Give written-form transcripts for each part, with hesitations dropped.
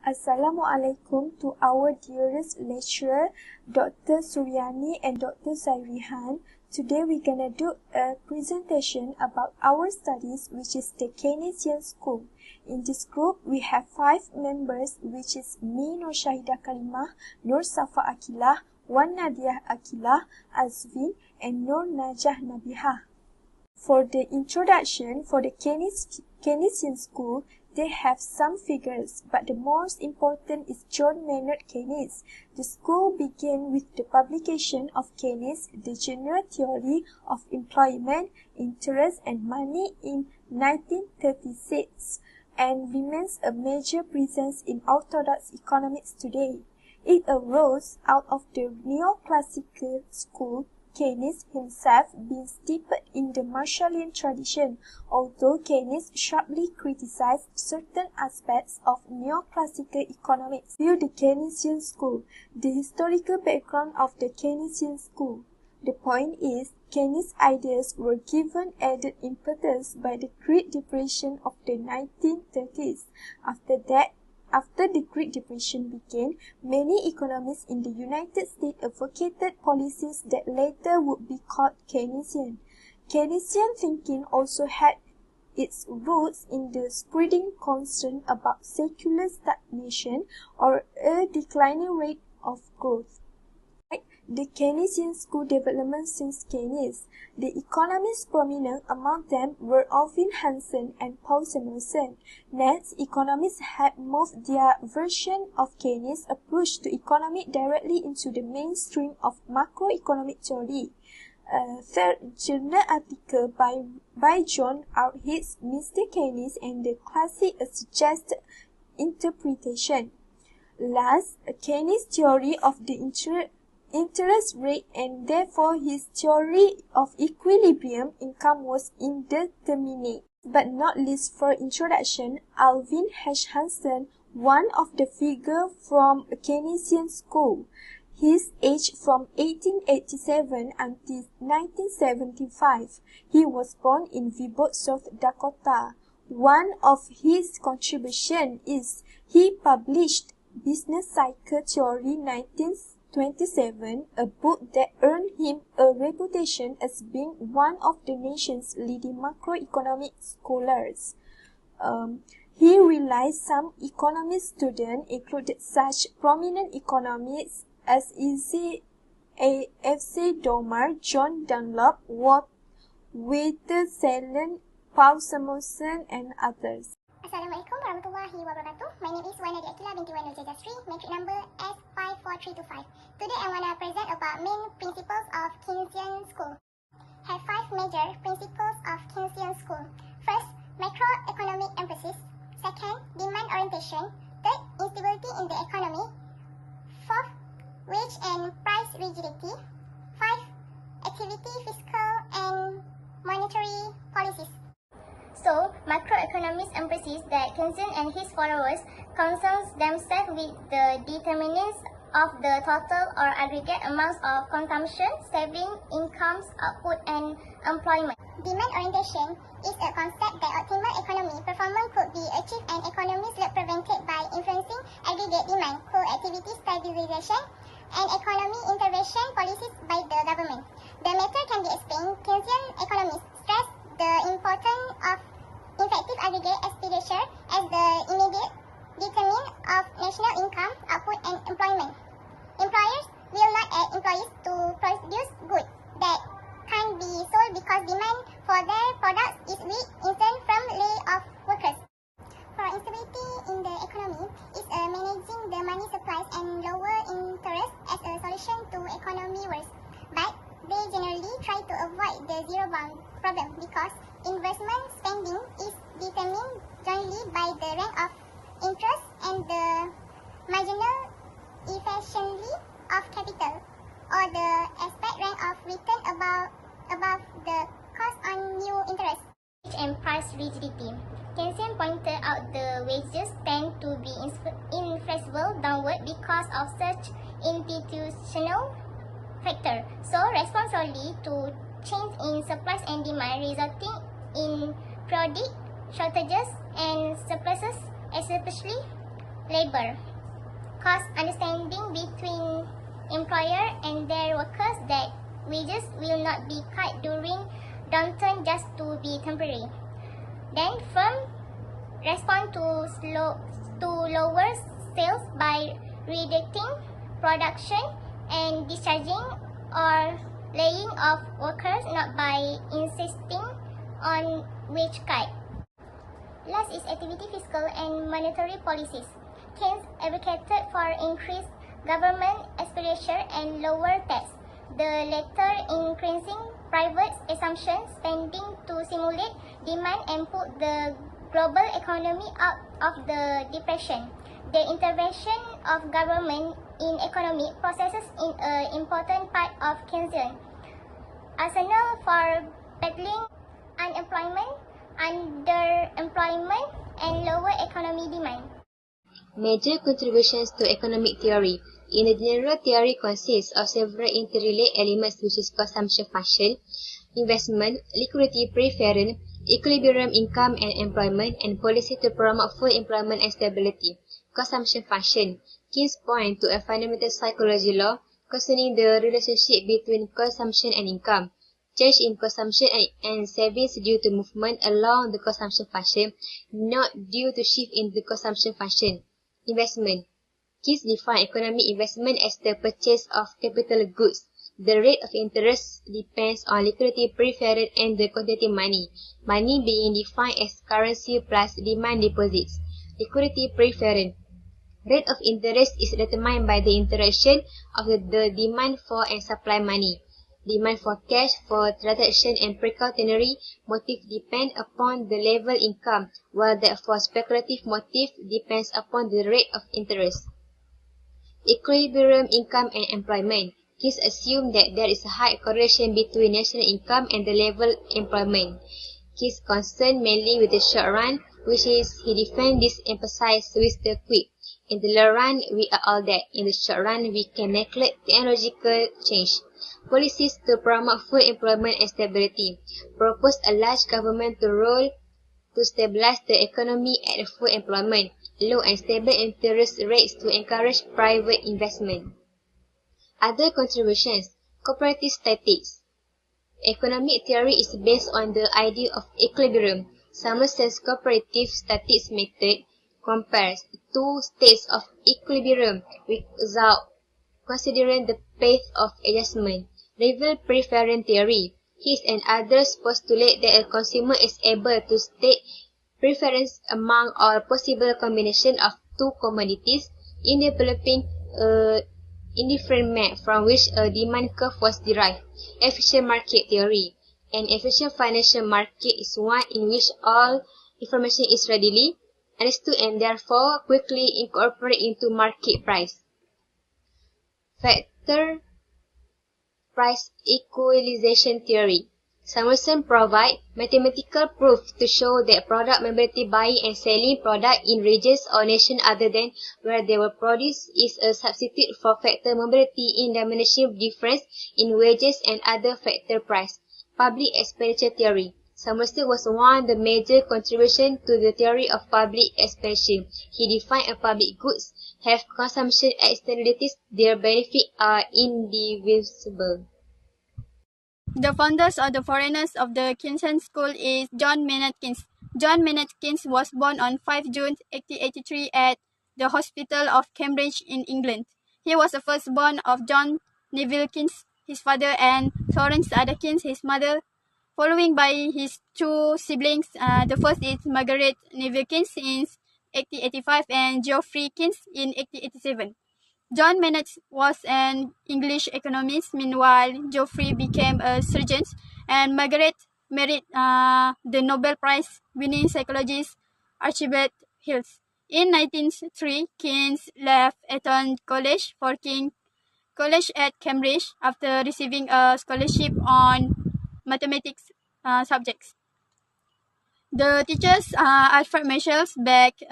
Assalamualaikum to our dearest lecturer, Dr. Suryani and Dr. Zairihan. Today we're gonna do a presentation about our studies, which is the Keynesian School. In this group, we have 5 members, which is me, Nur Shahida Kalimah, Nur Safa Akilah, Wan Nadia Akilah, Azvin, and Nur Najah Nabiha. For the introduction for the Keynesian School, they have some figures, but the most important is John Maynard Keynes. The school began with the publication of Keynes' The General Theory of Employment, Interest and Money in 1936 and remains a major presence in orthodox economics today. It arose out of the neoclassical school, Keynes himself being steeped in the Marshallian tradition, although Keynes sharply criticized certain aspects of neoclassical economics. View the Keynesian School. The historical background of the Keynesian School. The point is, Keynes' ideas were given added impetus by the Great Depression of the 1930s. After the Great Depression began, many economists in the United States advocated policies that later would be called Keynesian. Keynesian thinking also had its roots in the spreading concern about secular stagnation or a declining rate of growth. The Keynesian School development since Keynes. The economists prominent among them were Alvin Hansen and Paul Samuelson. Next, economists had moved their version of Keynes' approach to economy directly into the mainstream of macroeconomic theory. Third, journal article by John R. Hicks, Mr. Keynes and the Classic, a suggested interpretation. Last, Keynes' theory of the interest rate and therefore his theory of equilibrium income was indeterminate. But not least for introduction, Alvin H. Hansen, one of the figures from a Keynesian school. His age from 1887 until 1975. He was born in Vibot, South Dakota. One of his contributions is he published Business Cycle Theory 1927, a book that earned him a reputation as being one of the nation's leading macroeconomic scholars. He realized some economics students included such prominent economists as F.C. Domar, John Dunlop, Walter Salon, Paul Samuelson, and others. Assalamualaikum warahmatullahi wabarakatuh. My name is Wan Nadia Akilah binti Wan Nurjajasri, metric number S54325. Today I want to present about main principles of Keynesian School. Have 5 major principles of Keynesian School. First, macroeconomic emphasis. Second, demand orientation. Third, instability in the economy. Fourth, wage and price rigidity. 5, activity, fiscal and monetary policies. So, macroeconomists emphasize that Keynesian and his followers concern themselves with the determinants of the total or aggregate amounts of consumption, saving, incomes, output, and employment. Demand orientation is a concept that optimal economy performance could be achieved and economies prevented by influencing aggregate demand, co-activity stabilization, and economy intervention policies by the government. The matter can be explained. Keynesian economists stress the importance of effective aggregate expenditure as the immediate determinant of national income, output, and employment. Employers will not ask employees to produce goods that can't be sold because demand for their products is weak, instead from lay-off workers. For instability in the economy is managing the money supplies and lower interest as a solution to economy woes. But they generally try to avoid the zero-bound problem because investment spending is determined jointly by the rank of interest and the marginal efficiency of capital, or the expected rank of return above the cost on new interest. Wage and price rigidity. Keynesian pointed out the wages tend to be inflexible downward because of such institutional factor. So, responsibly to change in supplies and demand resulting in periodic shortages and surpluses, especially labor. Cost understanding between employer and their workers that wages will not be cut during downturn just to be temporary. Then firm respond to lower sales by reducing production and discharging or laying off workers, not by insisting on wage cut. Last is activity fiscal and monetary policies. Keynes advocated for increased government expenditure and lower tax, the latter increasing private consumption spending to stimulate demand and put the global economy out of the depression. The intervention of government in economic processes is an important part of Keynesian arsenal for battling unemployment, underemployment, and lower economy demand. Major contributions to economic theory. In the general theory consists of several interrelated elements, which is consumption function, investment, liquidity preference, equilibrium income and employment, and policy to promote full employment and stability. Consumption function. Keynes point to a fundamental psychology law concerning the relationship between consumption and income. Change in consumption and savings due to movement along the consumption function, not due to shift in the consumption function. Investment. Keynes define economic investment as the purchase of capital goods. The rate of interest depends on liquidity preference and the quantity money. Money being defined as currency plus demand deposits. Liquidity preference. Rate of interest is determined by the interaction of the demand for and supply money. Demand for cash for transaction and precautionary motive depend upon the level income, while that for speculative motive depends upon the rate of interest. Equilibrium income and employment. Keynes assumed that there is a high correlation between national income and the level employment. Keynes concerned mainly with the short run, which is he defends this emphasized with the quip. In the long run, we are all that. In the short run, we can neglect technological change. Policies to promote full employment and stability. Propose a large government role to stabilize the economy at full employment. Low and stable interest rates to encourage private investment. Other contributions. Cooperative statistics. Economic theory is based on the idea of equilibrium. Summerson's cooperative statistics method compares two states of equilibrium without considering the path of adjustment. Rival preference theory. His and others postulate that a consumer is able to state preference among all possible combination of two commodities in developing a indifferent map from which a demand curve was derived. Efficient market theory. An efficient financial market is one in which all information is readily understood and therefore quickly incorporated into market price. Factor price equalization theory. Samuelson provide mathematical proof to show that product mobility buying and selling product in regions or nations other than where they were produced is a substitute for factor mobility in diminishing difference in wages and other factor price. Public expenditure theory. Samuelson was one of the major contributions to the theory of public expenditure. He defined a public goods have consumption externalities, their benefits are indivisible. The founders of the foreigners of the Keynesian School is John Maynard Keynes. John Maynard Keynes was born on 5 June 1883 at the Hospital of Cambridge in England. He was the firstborn of John Neville Keynes, his father, and Florence Ada Keynes, his mother, following by his two siblings. The first is Margaret Neville Keynes in 1885 and Geoffrey Keynes in 1887. John Maynard was an English economist. Meanwhile, Geoffrey became a surgeon, and Margaret married the Nobel Prize-winning psychologist Archibald Hills. In 1903, Keynes left Eton College for King College at Cambridge after receiving a scholarship on mathematics subjects. The teachers Alfred Marshall's backed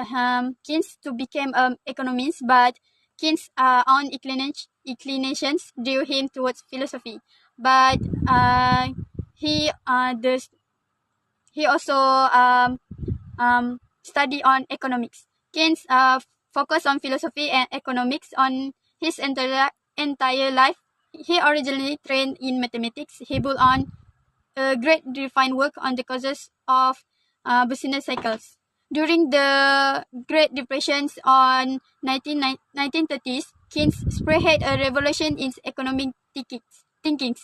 Keynes to become an economist, but Keynes' own inclinations drew him towards philosophy. But he also studied on economics. Keynes focused on philosophy and economics on his entire life. He originally trained in mathematics. He built on a great refined work on the causes of business cycles. During the Great Depressions on 1930s, Keynes spearheaded a revolution in economic thinking.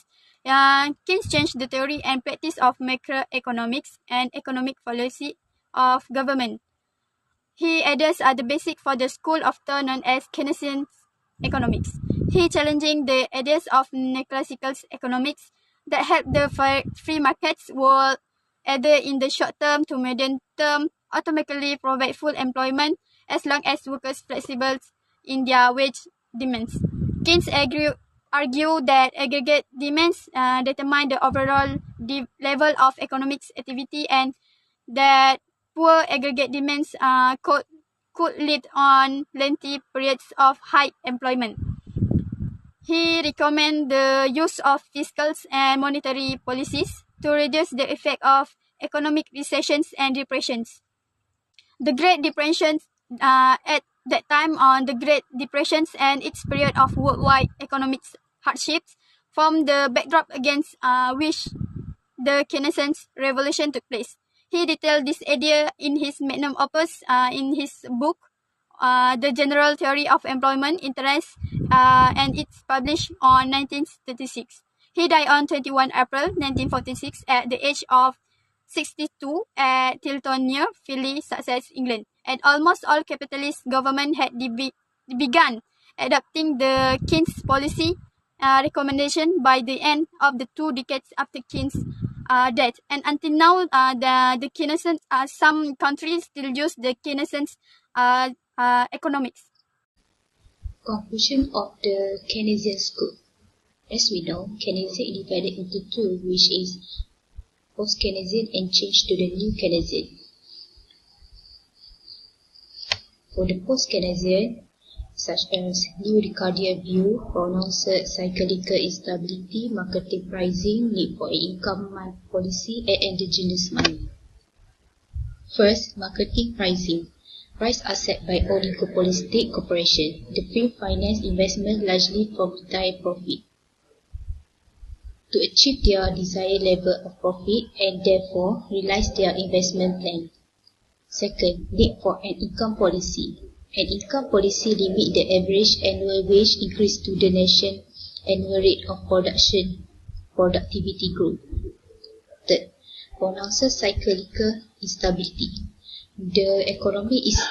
Keynes changed the theory and practice of macroeconomics and economic policy of government. He adds the basic for the school of thought known as Keynesian economics. He challenging the ideas of neoclassical economics that help the free markets will either in the short term to medium term automatically provide full employment as long as workers flexible in their wage demands. Keynes argue that aggregate demands determine the overall level of economic activity and that poor aggregate demands could lead on lengthy periods of high employment. He recommends the use of fiscal and monetary policies to reduce the effect of economic recessions and depressions. The Great Depression at that time on the Great Depressions and its period of worldwide economic hardships formed the backdrop against which the Keynesian revolution took place. He detailed this idea in his magnum opus in his book, The General Theory of Employment Interest, and it's published on 1936. He died on 21 April 1946 at the age of 62 at Tilton near Philly, Sussex, England. And almost all capitalist governments had begun adopting the Keynes policy recommendation by the end of the 2 decades after Keynes' death. And until now, the Keynesian, some countries still use the Keynesian economics. Conclusion of the Keynesian School. As we know, Keynesian is divided into two, which is post-Keynesian and change to the new Keynesian. For the post-Keynesian, such as new Ricardian view, pronounced cyclical instability, marketing pricing, need for income policy, and endogenous money. First, marketing pricing. Prices are set by oligopolistic corporations. The firm finance investment largely from direct profit to achieve their desired level of profit and therefore realize their investment plan. Second, need for an income policy. An income policy limits the average annual wage increase to the nation's annual rate of productivity growth. Third, pronounces cyclical instability. The economy is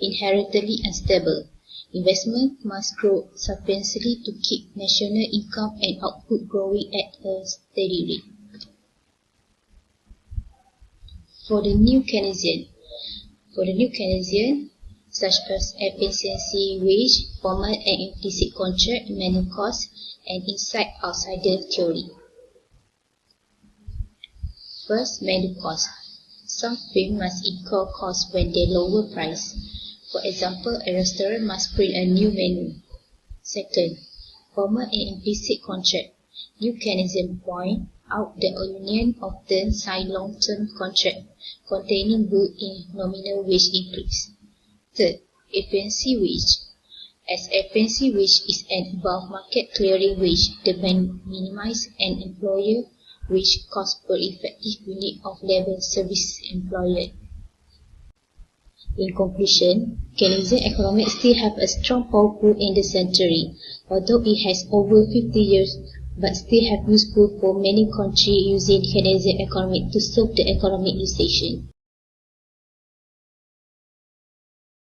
inherently unstable. Investment must grow substantially to keep national income and output growing at a steady rate. For the new Keynesian, such as efficiency wage, formal and implicit contract, manual cost, and inside-outsider theory. First, manual cost. Some firms must incur costs when they lower price. For example, a restaurant must print a new menu. Second, formal and implicit contract. New Keynesian point out the union often sign long-term contract containing built-in nominal wage increase. Third, efficiency wage. As efficiency wage is an above-market clearing wage, the minimize an employer wage cost per effective unit of labor service employed. In conclusion, Keynesian economics still have a strong powerful in the century, although it has over 50 years, but still have useful for many countries using Keynesian economics to solve the economic recession.